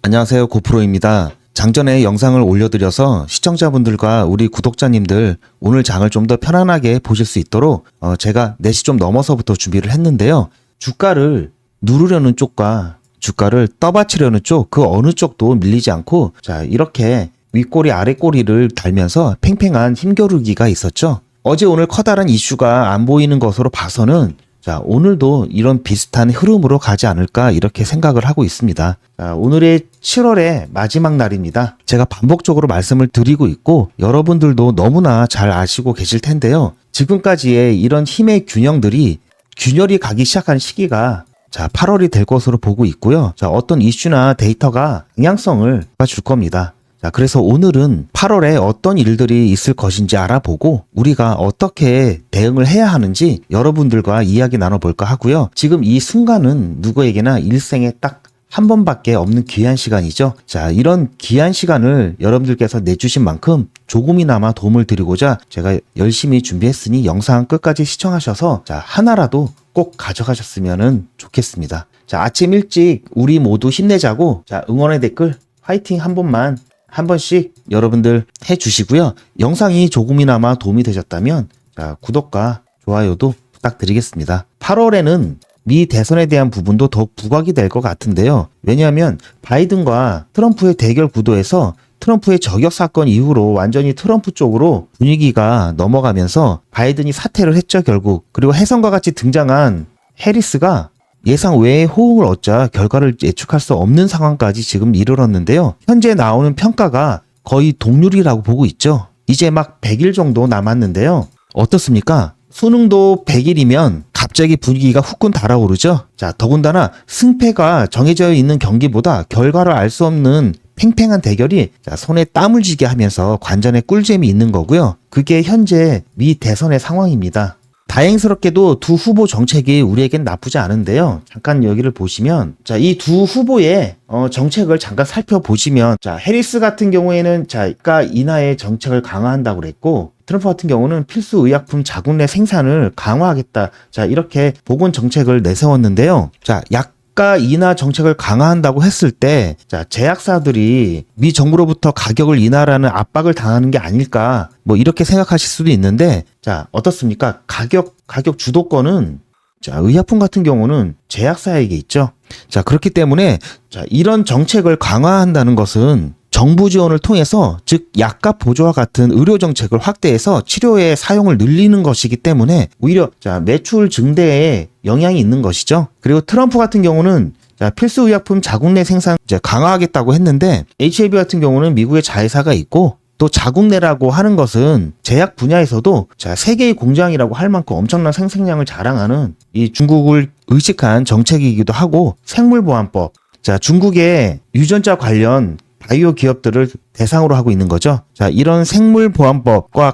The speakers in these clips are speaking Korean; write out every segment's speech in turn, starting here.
안녕하세요, 고프로입니다. 장전에 영상을 올려드려서 시청자분들과 우리 구독자님들 오늘 장을 좀 더 편안하게 보실 수 있도록 제가 4시 좀 넘어서부터 준비를 했는데요. 주가를 누르려는 쪽과 주가를 떠받치려는 쪽, 그 어느 쪽도 밀리지 않고 자 이렇게 윗꼬리 아랫꼬리를 달면서 팽팽한 힘겨루기가 있었죠. 어제 오늘 커다란 이슈가 안 보이는 것으로 봐서는 자, 오늘도 이런 비슷한 흐름으로 가지 않을까 이렇게 생각을 하고 있습니다. 자, 오늘의 7월의 마지막 날입니다. 제가 반복적으로 말씀을 드리고 있고 여러분들도 너무나 잘 아시고 계실 텐데요. 지금까지의 이런 힘의 균열이 가기 시작한 시기가 자, 8월이 될 것으로 보고 있고요. 자, 어떤 이슈나 데이터가 방향성을 줄 겁니다. 자, 그래서 오늘은 8월에 어떤 일들이 있을 것인지 알아보고 우리가 어떻게 대응을 해야 하는지 여러분들과 이야기 나눠볼까 하고요. 지금 이 순간은 누구에게나 일생에 딱 한 번밖에 없는 귀한 시간이죠. 자, 이런 귀한 시간을 여러분들께서 내주신 만큼 조금이나마 도움을 드리고자 제가 열심히 준비했으니 영상 끝까지 시청하셔서 자, 하나라도 꼭 가져가셨으면 좋겠습니다. 자, 아침 일찍 우리 모두 힘내자고 자, 응원의 댓글 화이팅 한 번씩 여러분들 해주시고요. 영상이 조금이나마 도움이 되셨다면 자, 구독과 좋아요도 부탁드리겠습니다. 8월에는 미 대선에 대한 부분도 더 부각이 될 것 같은데요. 왜냐하면 바이든과 트럼프의 대결 구도에서 트럼프의 저격 사건 이후로 완전히 트럼프 쪽으로 분위기가 넘어가면서 바이든이 사퇴를 했죠, 결국. 그리고 혜성과 같이 등장한 해리스가 예상 외의 호응을 얻자 결과를 예측할 수 없는 상황까지 지금 이르렀는데요. 현재 나오는 평가가 거의 동률이라고 보고 있죠. 이제 막 100일 정도 남았는데요. 어떻습니까? 수능도 100일이면 갑자기 분위기가 후끈 달아오르죠. 자, 더군다나 승패가 정해져 있는 경기보다 결과를 알 수 없는 팽팽한 대결이 자, 손에 땀을 쥐게 하면서 관전에 꿀잼이 있는 거고요. 그게 현재 미 대선의 상황입니다. 다행스럽게도 두 후보 정책이 우리에겐 나쁘지 않은데요. 잠깐 여기를 보시면 자, 이 두 후보의 정책을 잠깐 살펴보시면 자, 해리스 같은 경우에는 자, 가 인하의 정책을 강화한다고 그랬고 트럼프 같은 경우는 필수 의약품 자국 내 생산을 강화하겠다. 자, 이렇게 보건 정책을 내세웠는데요. 자, 약가 인하 정책을 강화한다고 했을 때 자, 제약사들이 미 정부로부터 가격을 인하라는 압박을 당하는 게 아닐까 뭐 이렇게 생각하실 수도 있는데 자, 어떻습니까? 가격 주도권은 자, 의약품 같은 경우는 제약사에게 있죠. 자, 그렇기 때문에 자, 이런 정책을 강화한다는 것은 정부 지원을 통해서 즉 약값 보조와 같은 의료 정책을 확대해서 치료의 사용을 늘리는 것이기 때문에 오히려 자, 매출 증대에 영향이 있는 것이죠. 그리고 트럼프 같은 경우는 자, 필수 의약품 자국 내 생산 이제 강화하겠다고 했는데 HIV 같은 경우는 미국에 자회사가 있고 또 자국 내라고 하는 것은 제약 분야에서도 자, 세계의 공장이라고 할 만큼 엄청난 생산량을 자랑하는 이 중국을 의식한 정책이기도 하고 생물보안법 자, 중국의 유전자 관련 바이오 기업들을 대상으로 하고 있는 거죠. 자, 이런 생물보안법과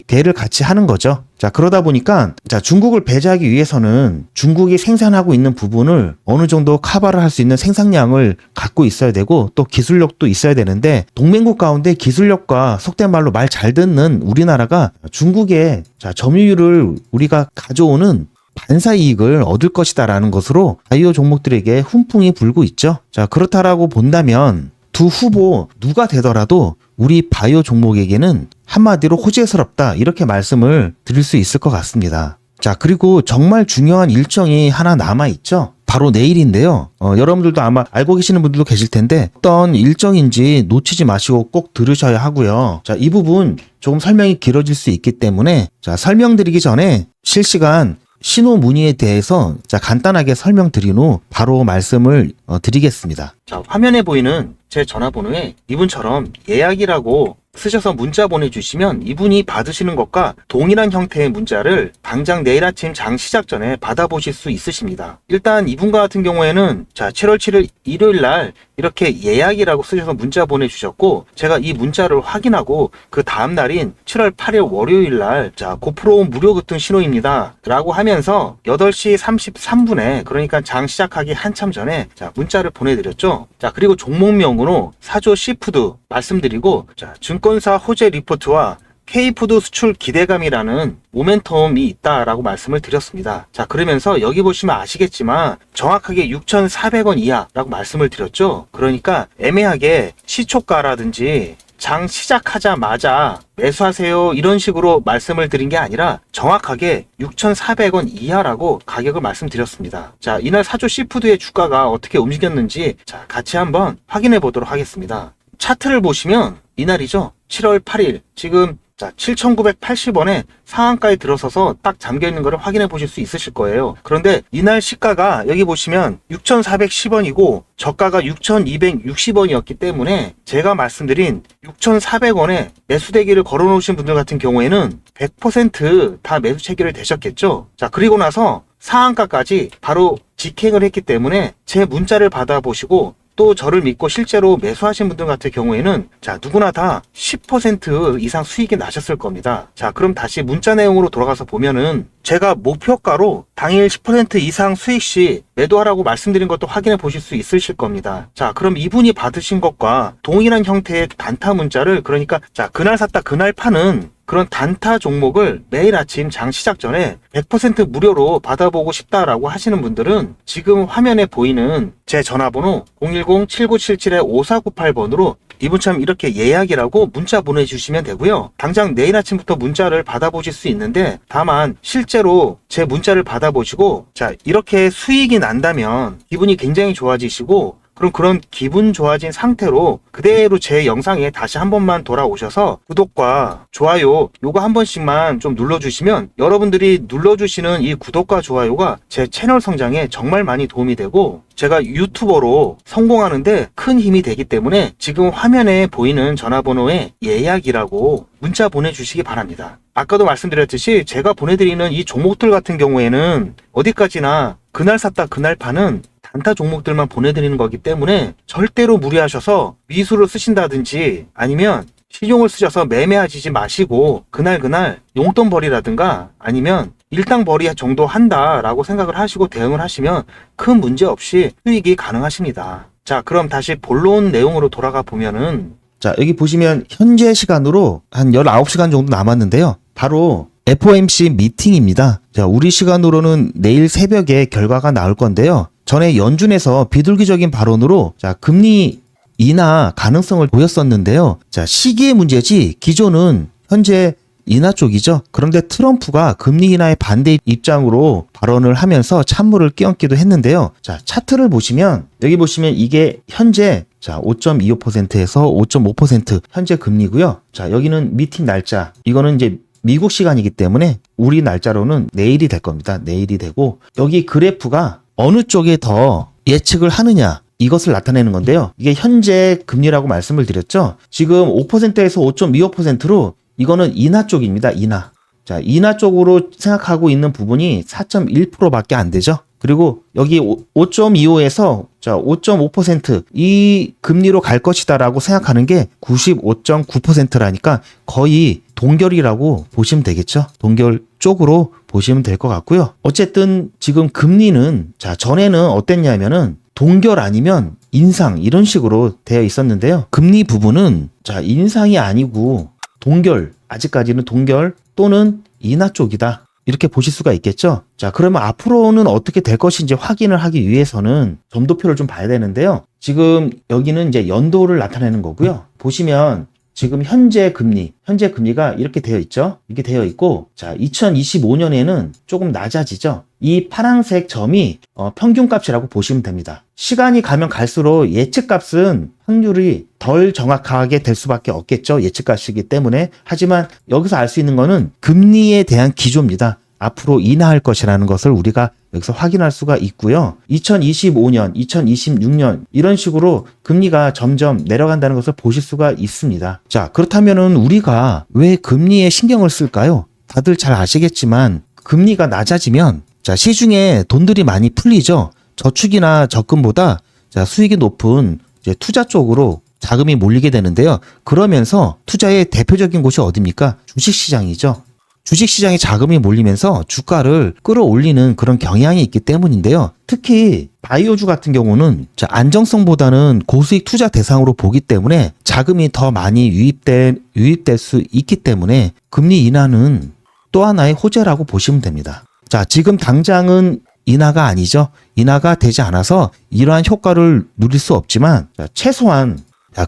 대를 같이 하는 거죠. 자, 그러다 보니까 자, 중국을 배제하기 위해서는 중국이 생산하고 있는 부분을 어느 정도 커버를 할 수 있는 생산량을 갖고 있어야 되고 또 기술력도 있어야 되는데 동맹국 가운데 기술력과 속된 말로 말 잘 듣는 우리나라가 중국의 자, 점유율을 우리가 가져오는 반사 이익을 얻을 것이다라는 것으로 바이오 종목들에게 훈풍이 불고 있죠. 자, 그렇다라고 본다면 두 후보 누가 되더라도 우리 바이오 종목에게는 한마디로 호재스럽다 이렇게 말씀을 드릴 수 있을 것 같습니다. 자, 그리고 정말 중요한 일정이 하나 남아있죠. 바로 내일인데요. 여러분들도 아마 알고 계시는 분들도 계실 텐데 어떤 일정인지 놓치지 마시고 꼭 들으셔야 하고요. 자, 이 부분 조금 설명이 길어질 수 있기 때문에 자, 설명드리기 전에 실시간 신호 문의에 대해서 자, 간단하게 설명드린 후 바로 말씀을 드리겠습니다. 자, 화면에 보이는 제 전화번호에 이분처럼 예약이라고 쓰셔서 문자 보내주시면 이분이 받으시는 것과 동일한 형태의 문자를 당장 내일 아침 장 시작 전에 받아보실 수 있으십니다. 일단 이분 같은 경우에는 자, 7월 7일 일요일 날 이렇게 예약이라고 쓰셔서 문자 보내주셨고 제가 이 문자를 확인하고 그 다음 날인 7월 8일 월요일 날 자, 고프로 무료 급등 신호입니다 라고 하면서 8시 33분에 그러니까 장 시작하기 한참 전에 자, 문자를 보내드렸죠. 자, 그리고 종목명으로 사조 시푸드 말씀드리고 자, 증권사 호재 리포트와 K푸드 수출 기대감이라는 모멘텀이 있다라고 말씀을 드렸습니다. 자, 그러면서 여기 보시면 아시겠지만 정확하게 6,400원 이하라고 말씀을 드렸죠. 그러니까 애매하게 시초가라든지 장 시작하자마자 매수하세요 이런 식으로 말씀을 드린 게 아니라 정확하게 6,400원 이하라고 가격을 말씀드렸습니다. 자, 이날 사조 시푸드의 주가가 어떻게 움직였는지 자, 같이 한번 확인해 보도록 하겠습니다. 차트를 보시면 이날이죠. 7월 8일 지금 7,980원에 상한가에 들어서서 딱 잠겨있는 것을 확인해 보실 수 있으실 거예요. 그런데 이날 시가가 여기 보시면 6,410원이고 저가가 6,260원이었기 때문에 제가 말씀드린 6,400원에 매수대기를 걸어 놓으신 분들 같은 경우에는 100% 매수 체결이 되셨겠죠. 자, 그리고 나서 상한가까지 바로 직행을 했기 때문에 제 문자를 받아보시고 또 저를 믿고 실제로 매수하신 분들 같은 경우에는 자, 누구나 다 10% 이상 수익이 나셨을 겁니다. 자, 그럼 다시 문자 내용으로 돌아가서 보면은 제가 목표가로 당일 10% 이상 수익 시 매도하라고 말씀드린 것도 확인해 보실 수 있으실 겁니다. 자, 그럼 이분이 받으신 것과 동일한 형태의 단타 문자를 그러니까 자, 그날 샀다 그날 파는 그런 단타 종목을 매일 아침 장 시작 전에 100% 무료로 받아보고 싶다라고 하시는 분들은 지금 화면에 보이는 제 전화번호 010-7977-5498번으로 이분처럼 이렇게 예약이라고 문자 보내주시면 되고요. 당장 내일 아침부터 문자를 받아보실 수 있는데 다만 실제로 제 문자를 받아보시고 자, 이렇게 수익이 난다면 기분이 굉장히 좋아지시고 그럼 그런 기분 좋아진 상태로 그대로 제 영상에 다시 한 번만 돌아오셔서 구독과 좋아요 요거 한 번씩만 좀 눌러주시면 여러분들이 눌러주시는 이 구독과 좋아요가 제 채널 성장에 정말 많이 도움이 되고 제가 유튜버로 성공하는데 큰 힘이 되기 때문에 지금 화면에 보이는 전화번호에 예약이라고 문자 보내주시기 바랍니다. 아까도 말씀드렸듯이 제가 보내드리는 이 종목들 같은 경우에는 어디까지나 그날 샀다 그날 파는 단타 종목들만 보내드리는 거기 때문에 절대로 무리하셔서 미수를 쓰신다든지 아니면 신용을 쓰셔서 매매하지 마시고 그날 용돈벌이라든가 아니면 일당벌이 정도 한다라고 생각을 하시고 대응을 하시면 큰 문제 없이 수익이 가능하십니다. 자, 그럼 다시 본론 내용으로 돌아가 보면은 자, 여기 보시면 현재 시간으로 한 19시간 정도 남았는데요. 바로 FOMC 미팅입니다. 자, 우리 시간으로는 내일 새벽에 결과가 나올 건데요. 전에 연준에서 비둘기적인 발언으로 자, 금리 인하 가능성을 보였었는데요. 자, 시기의 문제지 기존은 현재 인하 쪽이죠. 그런데 트럼프가 금리 인하에 반대 입장으로 발언을 하면서 찬물을 끼얹기도 했는데요. 자, 차트를 보시면 여기 보시면 이게 현재 자, 5.25%에서 5.5% 현재 금리고요. 자, 여기는 미팅 날짜. 이거는 이제 미국 시간이기 때문에 우리 날짜로는 내일이 될 겁니다. 내일이 되고 여기 그래프가 어느 쪽에 더 예측을 하느냐 이것을 나타내는 건데요. 이게 현재 금리라고 말씀을 드렸죠. 지금 5%에서 5.25%로 이거는 인하 쪽입니다. 인하. 자, 인하 쪽으로 생각하고 있는 부분이 4.1%밖에 안 되죠. 그리고 여기 5.25에서 자, 5.5% 금리로 갈 것이다라고 생각하는 게 95.9%라니까 거의 동결이라고 보시면 되겠죠. 동결 쪽으로 보시면 될 것 같고요. 어쨌든 지금 금리는 자, 전에는 어땠냐면은 동결 아니면 인상 이런 식으로 되어 있었는데요. 금리 부분은 자, 인상이 아니고 동결, 아직까지는 동결 또는 인하 쪽이다. 이렇게 보실 수가 있겠죠. 자, 그러면 앞으로는 어떻게 될 것인지 확인을 하기 위해서는 점도표를 좀 봐야 되는데요. 지금 여기는 이제 연도를 나타내는 거고요. 보시면 지금 현재 금리가 이렇게 되어 있죠. 이렇게 되어 있고, 자, 2025년에는 조금 낮아지죠. 이 파란색 점이 평균값이라고 보시면 됩니다. 시간이 가면 갈수록 예측값은 확률이 덜 정확하게 될 수밖에 없겠죠. 예측값이기 때문에. 하지만 여기서 알 수 있는 거는 금리에 대한 기조입니다. 앞으로 인하할 것이라는 것을 우리가 여기서 확인할 수가 있고요. 2025년, 2026년 이런 식으로 금리가 점점 내려간다는 것을 보실 수가 있습니다. 자, 그렇다면은 우리가 왜 금리에 신경을 쓸까요? 다들 잘 아시겠지만 금리가 낮아지면 자, 시중에 돈들이 많이 풀리죠. 저축이나 적금보다 자, 수익이 높은 이제 투자 쪽으로 자금이 몰리게 되는데요. 그러면서 투자의 대표적인 곳이 어디입니까? 주식시장이죠. 주식시장에 자금이 몰리면서 주가를 끌어올리는 그런 경향이 있기 때문인데요. 특히 바이오주 같은 경우는 안정성보다는 고수익 투자 대상으로 보기 때문에 자금이 더 많이 유입될 수 있기 때문에 금리 인하는 또 하나의 호재라고 보시면 됩니다. 자, 지금 당장은 인하가 아니죠. 인하가 되지 않아서 이러한 효과를 누릴 수 없지만 최소한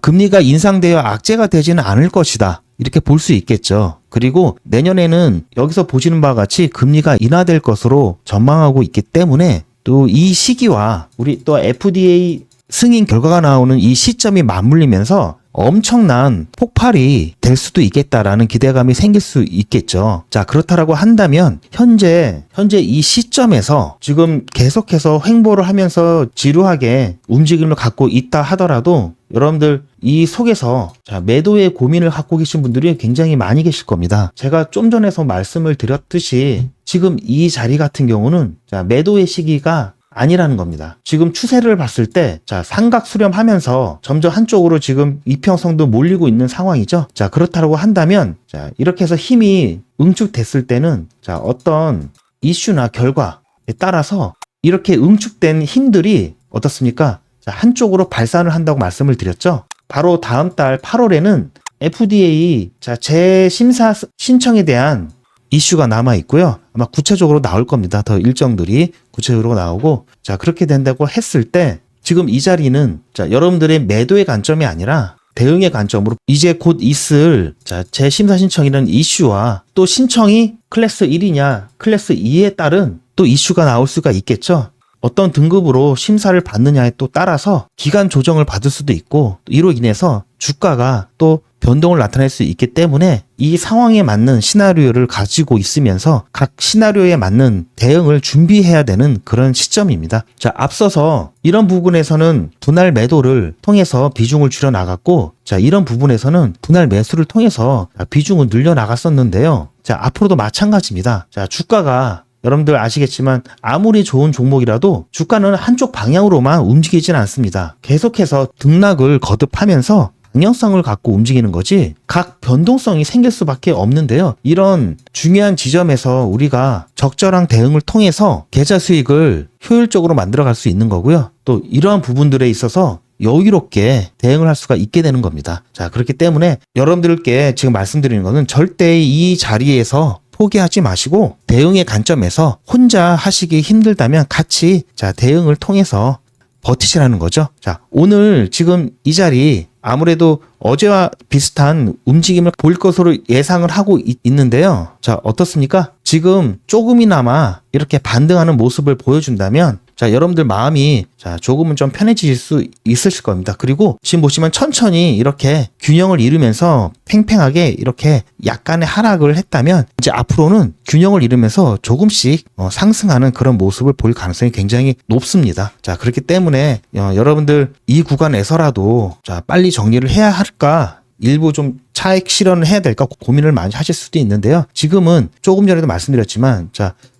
금리가 인상되어 악재가 되지는 않을 것이다. 이렇게 볼 수 있겠죠. 그리고 내년에는 여기서 보시는 바와 같이 금리가 인하될 것으로 전망하고 있기 때문에 또 이 시기와 우리 또 FDA 승인 결과가 나오는 이 시점이 맞물리면서 엄청난 폭발이 될 수도 있겠다라는 기대감이 생길 수 있겠죠. 자, 그렇다라고 한다면 현재 이 시점에서 지금 계속해서 횡보를 하면서 지루하게 움직임을 갖고 있다 하더라도 여러분들 이 속에서 매도의 고민을 갖고 계신 분들이 굉장히 많이 계실 겁니다. 제가 좀 전에서 말씀을 드렸듯이 지금 이 자리 같은 경우는 매도의 시기가 아니라는 겁니다. 지금 추세를 봤을 때 삼각 수렴하면서 점점 한쪽으로 지금 이평선도 몰리고 있는 상황이죠. 자, 그렇다고 한다면 이렇게 해서 힘이 응축됐을 때는 어떤 이슈나 결과에 따라서 이렇게 응축된 힘들이 어떻습니까? 한쪽으로 발산을 한다고 말씀을 드렸죠. 바로 다음 달 8월에는 FDA 재심사 신청에 대한 이슈가 남아 있고요. 아마 구체적으로 나올 겁니다. 더 일정들이 구체적으로 나오고, 그렇게 된다고 했을 때 지금 이 자리는 여러분들의 매도의 관점이 아니라 대응의 관점으로 이제 곧 있을 재심사 신청이라는 이슈와 또 신청이 클래스 1이냐 클래스 2에 따른 또 이슈가 나올 수가 있겠죠. 어떤 등급으로 심사를 받느냐에 또 따라서 기간 조정을 받을 수도 있고, 이로 인해서 주가가 또 변동을 나타낼 수 있기 때문에 이 상황에 맞는 시나리오를 가지고 있으면서 각 시나리오에 맞는 대응을 준비해야 되는 그런 시점입니다. 자, 앞서서 이런 부분에서는 분할 매도를 통해서 비중을 줄여 나갔고, 이런 부분에서는 분할 매수를 통해서 비중을 늘려 나갔었는데요. 앞으로도 마찬가지입니다. 주가가 여러분들 아시겠지만 아무리 좋은 종목이라도 주가는 한쪽 방향으로만 움직이진 않습니다. 계속해서 등락을 거듭하면서 방향성을 갖고 움직이는 거지 각 변동성이 생길 수밖에 없는데요. 이런 중요한 지점에서 우리가 적절한 대응을 통해서 계좌 수익을 효율적으로 만들어갈 수 있는 거고요. 또 이러한 부분들에 있어서 여유롭게 대응을 할 수가 있게 되는 겁니다. 자, 그렇기 때문에 여러분들께 지금 말씀드리는 거는 절대 이 자리에서 포기하지 마시고 대응의 관점에서 혼자 하시기 힘들다면 같이 대응을 통해서 버티시라는 거죠. 자, 오늘 지금 이 자리 아무래도 어제와 비슷한 움직임을 볼 것으로 예상을 하고 있는데요. 자, 어떻습니까? 지금 조금이나마 이렇게 반등하는 모습을 보여준다면 여러분들 마음이 조금은 좀 편해지실 수 있으실 겁니다. 그리고 지금 보시면 천천히 이렇게 균형을 이루면서 팽팽하게 이렇게 약간의 하락을 했다면 이제 앞으로는 균형을 이루면서 조금씩 상승하는 그런 모습을 볼 가능성이 굉장히 높습니다. 자, 그렇기 때문에 여러분들 이 구간에서라도 빨리 정리를 해야 할까? 일부 좀 차익 실현을 해야 될까 고민을 많이 하실 수도 있는데요. 지금은 조금 전에도 말씀드렸지만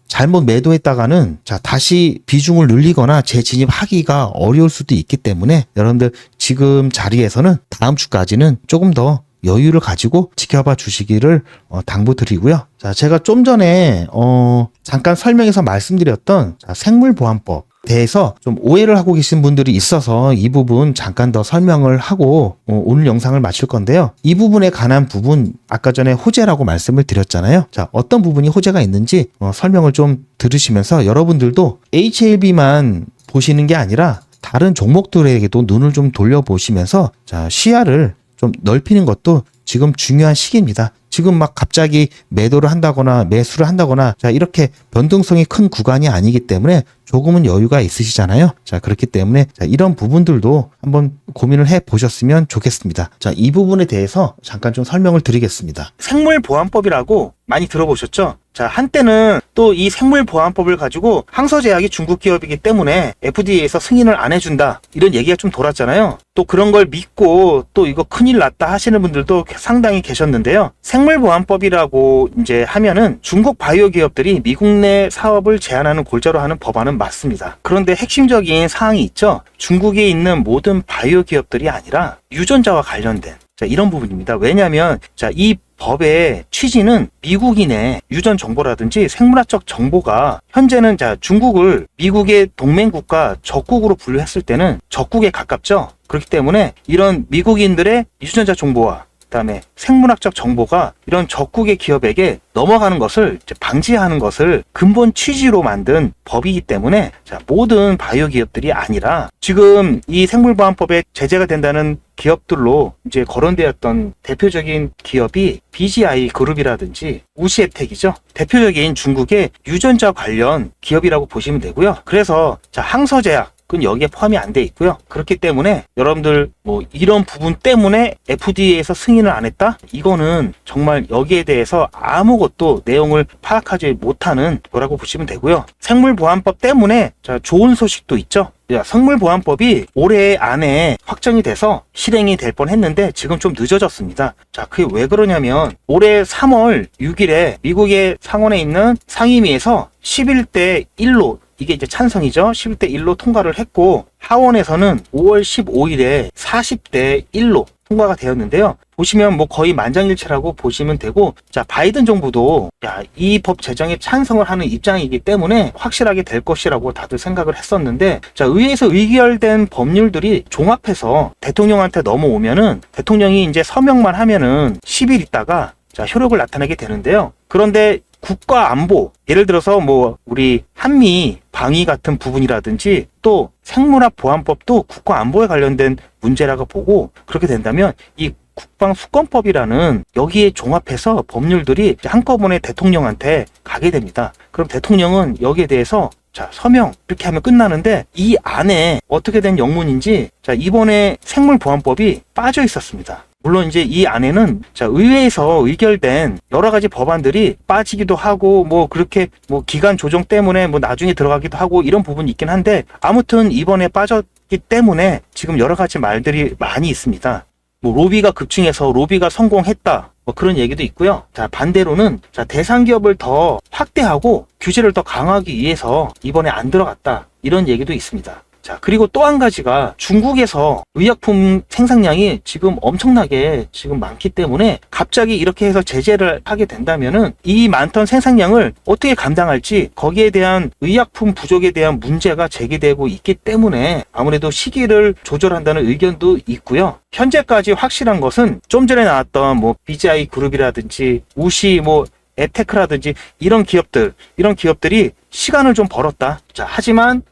잘못 매도했다가는 다시 비중을 늘리거나 재진입하기가 어려울 수도 있기 때문에 여러분들 지금 자리에서는 다음 주까지는 조금 더 여유를 가지고 지켜봐 주시기를 당부드리고요. 자, 제가 좀 전에 잠깐 설명해서 말씀드렸던 생물보안법 대해서 좀 오해를 하고 계신 분들이 있어서 이 부분 잠깐 더 설명을 하고 오늘 영상을 마칠 건데요. 이 부분에 관한 부분 아까 전에 호재라고 말씀을 드렸잖아요. 자, 어떤 부분이 호재가 있는지 설명을 좀 들으시면서 여러분들도 HLB만 보시는 게 아니라 다른 종목들에게도 눈을 좀 돌려보시면서 시야를 좀 넓히는 것도 지금 중요한 시기입니다. 지금 막 갑자기 매도를 한다거나 매수를 한다거나 이렇게 변동성이 큰 구간이 아니기 때문에 조금은 여유가 있으시잖아요. 자, 그렇기 때문에 이런 부분들도 한번 고민을 해 보셨으면 좋겠습니다. 자, 이 부분에 대해서 잠깐 좀 설명을 드리겠습니다. 생물보안법이라고 많이 들어보셨죠? 자, 한때는 또 이 생물보안법을 가지고 항서제약이 중국 기업이기 때문에 FDA에서 승인을 안 해준다 이런 얘기가 좀 돌았잖아요. 또 그런 걸 믿고 또 이거 큰일 났다 하시는 분들도 상당히 계셨는데요. 생물보안법이라고 이제 하면은 중국 바이오 기업들이 미국 내 사업을 제한하는 골자로 하는 법안은 맞습니다. 그런데 핵심적인 사항이 있죠. 중국에 있는 모든 바이오 기업들이 아니라 유전자와 관련된 이런 부분입니다. 왜냐하면 이 법의 취지는 미국인의 유전 정보라든지 생물학적 정보가 현재는 중국을 미국의 동맹국가 적국으로 분류했을 때는 적국에 가깝죠. 그렇기 때문에 이런 미국인들의 유전자 정보와 그다음에 생물학적 정보가 이런 적국의 기업에게 넘어가는 것을 방지하는 것을 근본 취지로 만든 법이기 때문에 모든 바이오 기업들이 아니라 지금 이 생물보안법에 제재가 된다는 기업들로 이제 거론되었던 대표적인 기업이 BGI 그룹이라든지 우시앱텍이죠. 대표적인 중국의 유전자 관련 기업이라고 보시면 되고요. 그래서 항서제약 은 여기에 포함이 안 돼 있고요. 그렇기 때문에 여러분들 이런 부분 때문에 FDA에서 승인을 안 했다? 이거는 정말 여기에 대해서 아무것도 내용을 파악하지 못하는 거라고 보시면 되고요. 생물보안법 때문에 좋은 소식도 있죠. 생물보안법이 올해 안에 확정이 돼서 실행이 될 뻔했는데 지금 좀 늦어졌습니다. 그게 왜 그러냐면 올해 3월 6일에 미국의 상원에 있는 상임위에서 11대 1로 이게 이제 찬성이죠. 11대 1로 통과를 했고 하원에서는 5월 15일에 40대 1로 통과가 되었는데요. 보시면 거의 만장일치라고 보시면 되고 바이든 정부도 이 법 제정에 찬성을 하는 입장이기 때문에 확실하게 될 것이라고 다들 생각을 했었는데 의회에서 의결된 법률들이 종합해서 대통령한테 넘어오면은 대통령이 이제 서명만 하면은 10일 있다가 효력을 나타내게 되는데요. 그런데 국가 안보, 예를 들어서 우리 한미 방위 같은 부분이라든지 또 생물학 보안법도 국가 안보에 관련된 문제라고 보고 그렇게 된다면 이 국방수권법이라는 여기에 종합해서 법률들이 한꺼번에 대통령한테 가게 됩니다. 그럼 대통령은 여기에 대해서 서명 이렇게 하면 끝나는데 이 안에 어떻게 된 영문인지 이번에 생물보안법이 빠져 있었습니다. 물론 이제 이 안에는 의회에서 의결된 여러 가지 법안들이 빠지기도 하고 그렇게 기간 조정 때문에 나중에 들어가기도 하고 이런 부분이 있긴 한데 아무튼 이번에 빠졌기 때문에 지금 여러 가지 말들이 많이 있습니다. 로비가 급증해서 로비가 성공했다. 그런 얘기도 있고요. 반대로는 대상 기업을 더 확대하고 규제를 더 강화하기 위해서 이번에 안 들어갔다. 이런 얘기도 있습니다. 그리고 또 한 가지가 중국에서 의약품 생산량이 지금 엄청나게 지금 많기 때문에 갑자기 이렇게 해서 제재를 하게 된다면은 이 많던 생산량을 어떻게 감당할지 거기에 대한 의약품 부족에 대한 문제가 제기되고 있기 때문에 아무래도 시기를 조절한다는 의견도 있고요. 현재까지 확실한 것은 좀 전에 나왔던 BGI 그룹이라든지 우시 에테크라든지 이런 기업들이 시간을 좀 벌었다. 하지만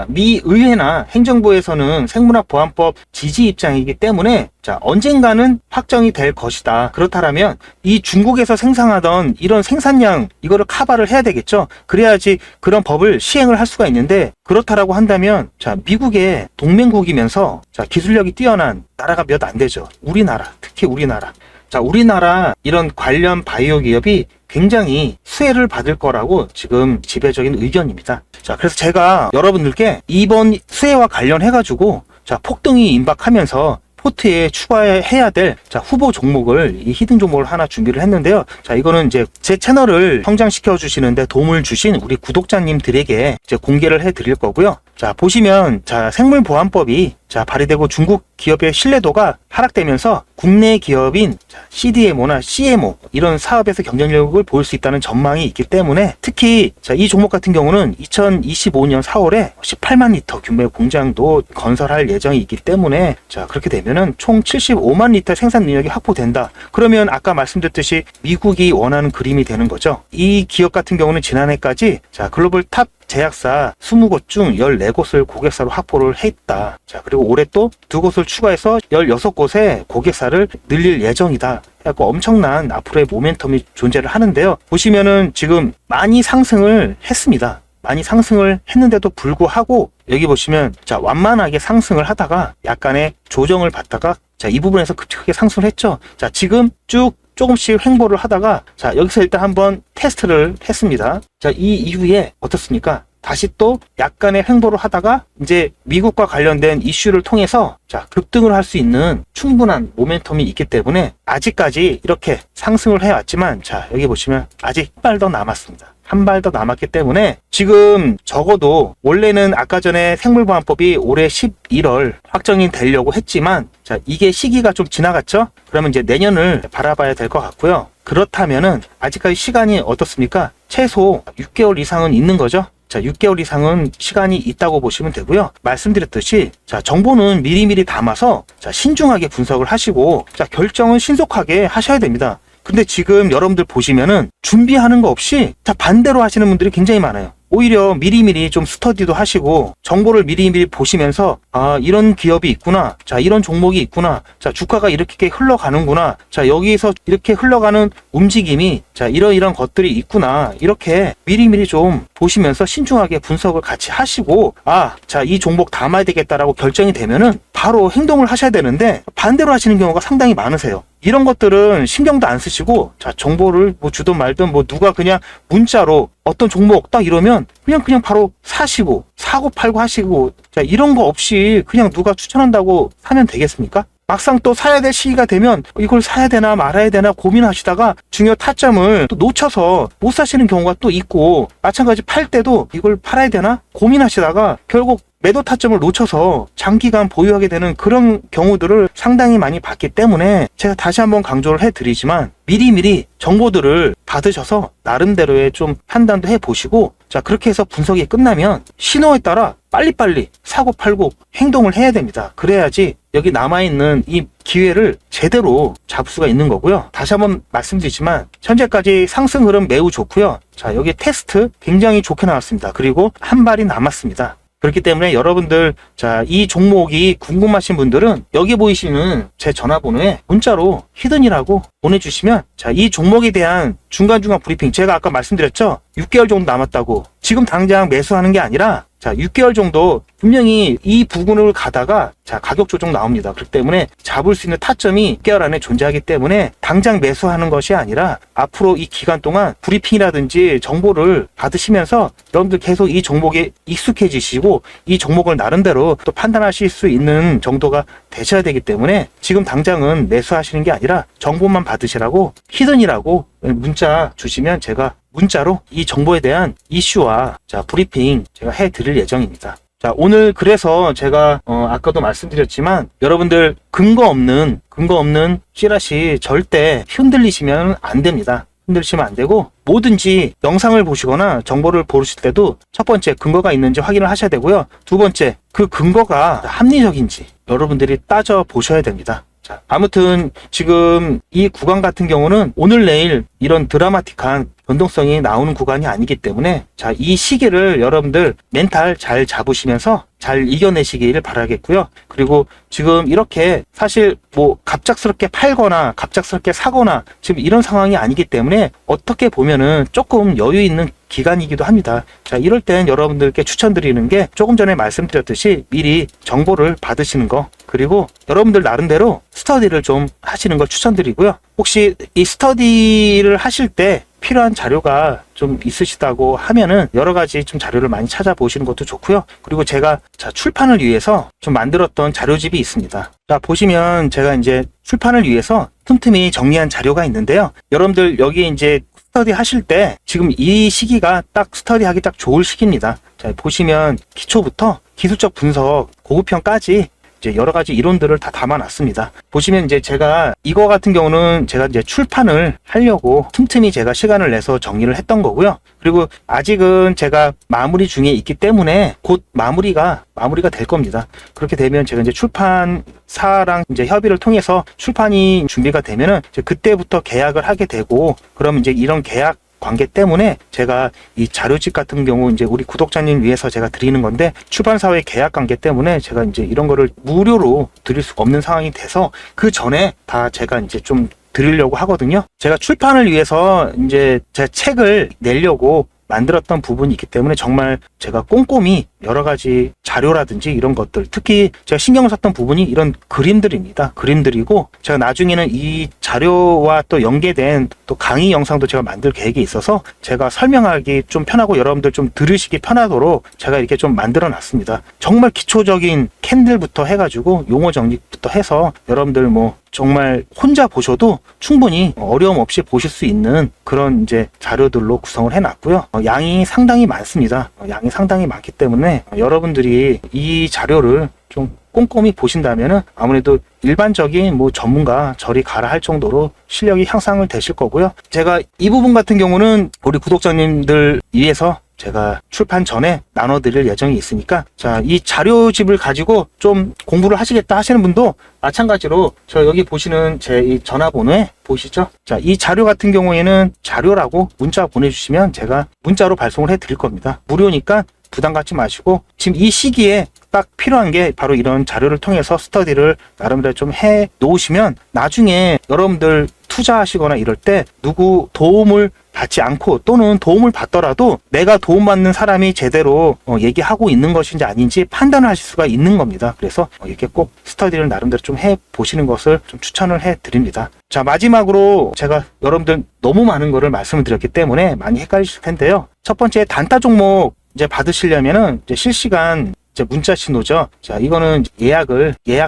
미 의회나 행정부에서는 생물학 보안법 지지 입장이기 때문에 언젠가는 확정이 될 것이다. 그렇다면 이 중국에서 생산하던 이런 생산량 이거를 커버를 해야 되겠죠. 그래야지 그런 법을 시행을 할 수가 있는데 그렇다라고 한다면 미국의 동맹국이면서 기술력이 뛰어난 나라가 몇 안 되죠. 우리나라, 특히 우리나라. 우리나라 이런 관련 바이오 기업이 굉장히 수혜를 받을 거라고 지금 지배적인 의견입니다. 그래서 제가 여러분들께 이번 수혜와 관련해가지고 폭등이 임박하면서 포트에 추가해야 될 후보 종목을 이 히든 종목을 하나 준비를 했는데요. 이거는 이제 제 채널을 성장시켜 주시는데 도움을 주신 우리 구독자님들에게 이제 공개를 해 드릴 거고요. 보시면 생물보안법이 발의되고 중국 기업의 신뢰도가 하락되면서 국내 기업인 CDMO나 CMO 이런 사업에서 경쟁력을 보일 수 있다는 전망이 있기 때문에 특히 이 종목 같은 경우는 2025년 4월에 18만 리터 규모의 공장도 건설할 예정이 있기 때문에 그렇게 되면은 총 75만 리터 생산 능력이 확보된다. 그러면 아까 말씀드렸듯이 미국이 원하는 그림이 되는 거죠. 이 기업 같은 경우는 지난해까지 글로벌 탑 제약사 20곳 중 14곳을 고객사로 확보를 했다. 그리고 올해 또 2곳을 추가해서 16곳의 고객사를 늘릴 예정이다. 그래서 엄청난 앞으로의 모멘텀이 존재를 하는데요. 보시면은 지금 많이 상승을 했습니다. 많이 상승을 했는데도 불구하고 여기 보시면 완만하게 상승을 하다가 약간의 조정을 받다가 이 부분에서 급격하게 상승을 했죠. 지금 쭉 조금씩 횡보를 하다가 여기서 일단 한번 테스트를 했습니다. 이 이후에 어떻습니까? 다시 또 약간의 횡보를 하다가 이제 미국과 관련된 이슈를 통해서 급등을 할 수 있는 충분한 모멘텀이 있기 때문에 아직까지 이렇게 상승을 해왔지만 여기 보시면 아직 한 발 더 남았습니다. 한 발 더 남았기 때문에 지금 적어도 원래는 아까 전에 생물보안법이 올해 11월 확정이 되려고 했지만 자, 이게 시기가 좀 지나갔죠? 그러면 이제 내년을 바라봐야 될 것 같고요. 그렇다면은 아직까지 시간이 어떻습니까? 최소 6개월 이상은 있는 거죠. 자, 6개월 이상은 시간이 있다고 보시면 되고요. 말씀드렸듯이 자, 정보는 미리미리 담아서 자, 신중하게 분석을 하시고 자, 결정은 신속하게 하셔야 됩니다. 근데 지금 여러분들 보시면은 준비하는 거 없이 다 반대로 하시는 분들이 굉장히 많아요. 오히려 미리미리 좀 스터디도 하시고 정보를 미리미리 보시면서 아, 이런 기업이 있구나. 자, 이런 종목이 있구나. 자, 주가가 이렇게 흘러가는구나. 자, 여기서 이렇게 흘러가는 움직임이 자, 이런 것들이 있구나. 이렇게 미리미리 좀 보시면서 신중하게 분석을 같이 하시고 아, 자, 이 종목 담아야 되겠다라고 결정이 되면은 바로 행동을 하셔야 되는데 반대로 하시는 경우가 상당히 많으세요. 이런 것들은 신경도 안 쓰시고 자, 정보를 뭐 주든 말든 뭐 누가 그냥 문자로 어떤 종목 딱 이러면 그냥 바로 사시고 사고 팔고 하시고 자, 이런 거 없이 그냥 누가 추천한다고 사면 되겠습니까? 막상 또 사야 될 시기가 되면 이걸 사야 되나 말아야 되나 고민하시다가 중요 타점을 또 놓쳐서 못 사시는 경우가 또 있고 마찬가지 팔 때도 이걸 팔아야 되나 고민하시다가 결국 매도 타점을 놓쳐서 장기간 보유하게 되는 그런 경우들을 상당히 많이 봤기 때문에 제가 다시 한번 강조를 해드리지만 미리미리 정보들을 받으셔서 나름대로의 좀 판단도 해보시고 자, 그렇게 해서 분석이 끝나면 신호에 따라 빨리빨리 사고 팔고 행동을 해야 됩니다. 그래야지 여기 남아있는 이 기회를 제대로 잡을 수가 있는 거고요. 다시 한번 말씀드리지만 현재까지 상승 흐름 매우 좋고요. 자, 여기 테스트 굉장히 좋게 나왔습니다. 그리고 한 발이 남았습니다. 그렇기 때문에 여러분들 자, 이 종목이 궁금하신 분들은 여기 보이시는 제 전화번호에 문자로 히든이라고 보내주시면 자, 이 종목에 대한 중간중간 브리핑 제가 아까 말씀드렸죠? 6개월 정도 남았다고 지금 당장 매수하는 게 아니라 자, 6개월 정도 분명히 이 부근을 가다가 자, 가격 조정 나옵니다. 그렇기 때문에 잡을 수 있는 타점이 6개월 안에 존재하기 때문에 당장 매수하는 것이 아니라 앞으로 이 기간 동안 브리핑이라든지 정보를 받으시면서 여러분들 계속 이 종목에 익숙해지시고 이 종목을 나름대로 또 판단하실 수 있는 정도가 되셔야 되기 때문에 지금 당장은 매수하시는 게 아니라 정보만 받으시라고 히든이라고 문자 주시면 제가 문자로 이 정보에 대한 이슈와 자, 브리핑 제가 해드릴 예정입니다. 자, 오늘 그래서 제가 아까도 말씀드렸지만 여러분들 근거 없는 찌라시 절대 흔들리시면 안 됩니다. 흔들리시면 안 되고 뭐든지 영상을 보시거나 정보를 보실 때도 첫 번째 근거가 있는지 확인을 하셔야 되고요. 두 번째 그 근거가 합리적인지 여러분들이 따져 보셔야 됩니다. 자, 아무튼 지금 이 구간 같은 경우는 오늘 내일 이런 드라마틱한 변동성이 나오는 구간이 아니기 때문에 자, 이 시기를 여러분들 멘탈 잘 잡으시면서 잘 이겨내시기를 바라겠고요. 그리고 지금 이렇게 사실 뭐 갑작스럽게 팔거나 갑작스럽게 사거나 지금 이런 상황이 아니기 때문에 어떻게 보면은 조금 여유 있는 기간이기도 합니다. 자, 이럴 땐 여러분들께 추천드리는 게 조금 전에 말씀드렸듯이 미리 정보를 받으시는 거 그리고 여러분들 나름대로 스터디를 좀 하시는 걸 추천드리고요. 혹시 이 스터디를 하실 때 필요한 자료가 좀 있으시다고 하면은 여러 가지 좀 자료를 많이 찾아보시는 것도 좋고요. 그리고 제가 자, 출판을 위해서 좀 만들었던 자료집이 있습니다. 자, 보시면 제가 이제 출판을 위해서 틈틈이 정리한 자료가 있는데요. 여러분들 여기 이제 스터디 하실 때 지금 이 시기가 딱 스터디 하기 딱 좋을 시기입니다. 자, 보시면 기초부터 기술적 분석, 고급형까지 이제 여러 가지 이론들을 다 담아놨습니다. 보시면 이제 제가 이거 같은 경우는 제가 이제 출판을 하려고 틈틈이 제가 시간을 내서 정리를 했던 거고요. 그리고 아직은 제가 마무리 중에 있기 때문에 곧 마무리가 될 겁니다. 그렇게 되면 제가 이제 출판사랑 이제 협의를 통해서 출판이 준비가 되면은 이제 그때부터 계약을 하게 되고 그러면 이제 이런 계약 관계 때문에 제가 이 자료집 같은 경우 이제 우리 구독자님 위해서 제가 드리는 건데 출판사와의 계약 관계 때문에 제가 이제 이런 거를 무료로 드릴 수가 없는 상황이 돼서 그 전에 다 제가 이제 좀 드리려고 하거든요. 제가 출판을 위해서 이제 제 책을 내려고 만들었던 부분이 있기 때문에 정말 제가 꼼꼼히 여러 가지 자료라든지 이런 것들 특히 제가 신경을 썼던 부분이 이런 그림들입니다. 그림들이고 제가 나중에는 이 자료와 또 연계된 또 강의 영상도 제가 만들 계획이 있어서 제가 설명하기 좀 편하고 여러분들 좀 들으시기 편하도록 제가 이렇게 좀 만들어 놨습니다. 정말 기초적인 캔들부터 해가지고 용어 정리부터 해서 여러분들 뭐 정말 혼자 보셔도 충분히 어려움 없이 보실 수 있는 그런 이제 자료들로 구성을 해놨고요. 양이 상당히 많습니다. 양이 상당히 많기 때문에 여러분들이 이 자료를 좀 꼼꼼히 보신다면은 아무래도 일반적인 뭐 전문가 저리 가라 할 정도로 실력이 향상을 되실 거고요. 제가 이 부분 같은 경우는 우리 구독자님들 위해서 제가 출판 전에 나눠드릴 예정이 있으니까, 자, 이 자료집을 가지고 좀 공부를 하시겠다 하시는 분도 마찬가지로 저 여기 보시는 제 이 전화번호에 보시죠. 자, 이 자료 같은 경우에는 자료라고 문자 보내주시면 제가 문자로 발송을 해드릴 겁니다. 무료니까 부담 갖지 마시고, 지금 이 시기에 딱 필요한 게 바로 이런 자료를 통해서 스터디를 나름대로 좀 해 놓으시면 나중에 여러분들 투자하시거나 이럴 때 누구 도움을 받지 않고, 또는 도움을 받더라도 내가 도움받는 사람이 제대로 얘기하고 있는 것인지 아닌지 판단을 하실 수가 있는 겁니다. 그래서 이렇게 꼭 스터디를 나름대로 좀 해 보시는 것을 좀 추천을 해 드립니다. 자, 마지막으로 제가 여러분들 너무 많은 거를 말씀을 드렸기 때문에 많이 헷갈리실 텐데요. 첫 번째, 단타 종목 이제 받으시려면은 이제 실시간 이제 문자 신호죠. 자, 이거는 예약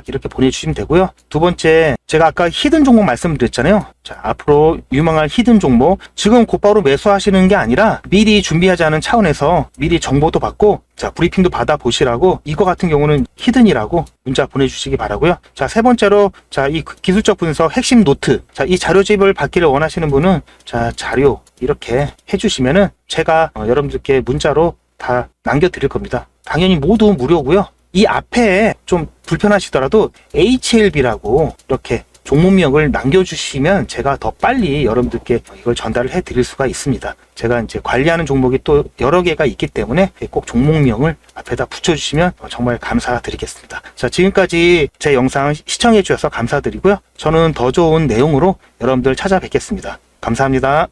이렇게 보내주시면 되고요. 두 번째, 제가 아까 히든 종목 말씀드렸잖아요. 자, 앞으로 유망할 히든 종목, 지금 곧바로 매수하시는 게 아니라 미리 준비하자는 차원에서 미리 정보도 받고, 자, 브리핑도 받아보시라고, 이거 같은 경우는 히든이라고 문자 보내주시기 바라고요. 자, 세 번째로, 자, 이 기술적 분석 핵심 노트, 자, 이 자료집을 받기를 원하시는 분은, 자, 자료 이렇게 해주시면은 제가 여러분들께 문자로 다 남겨드릴 겁니다. 당연히 모두 무료고요. 이 앞에 좀 불편하시더라도 HLB라고 이렇게 종목명을 남겨주시면 제가 더 빨리 여러분들께 이걸 전달을 해드릴 수가 있습니다. 제가 이제 관리하는 종목이 또 여러 개가 있기 때문에 꼭 종목명을 앞에다 붙여주시면 정말 감사드리겠습니다. 자, 지금까지 제 영상 시청해 주셔서 감사드리고요. 저는 더 좋은 내용으로 여러분들 찾아뵙겠습니다. 감사합니다.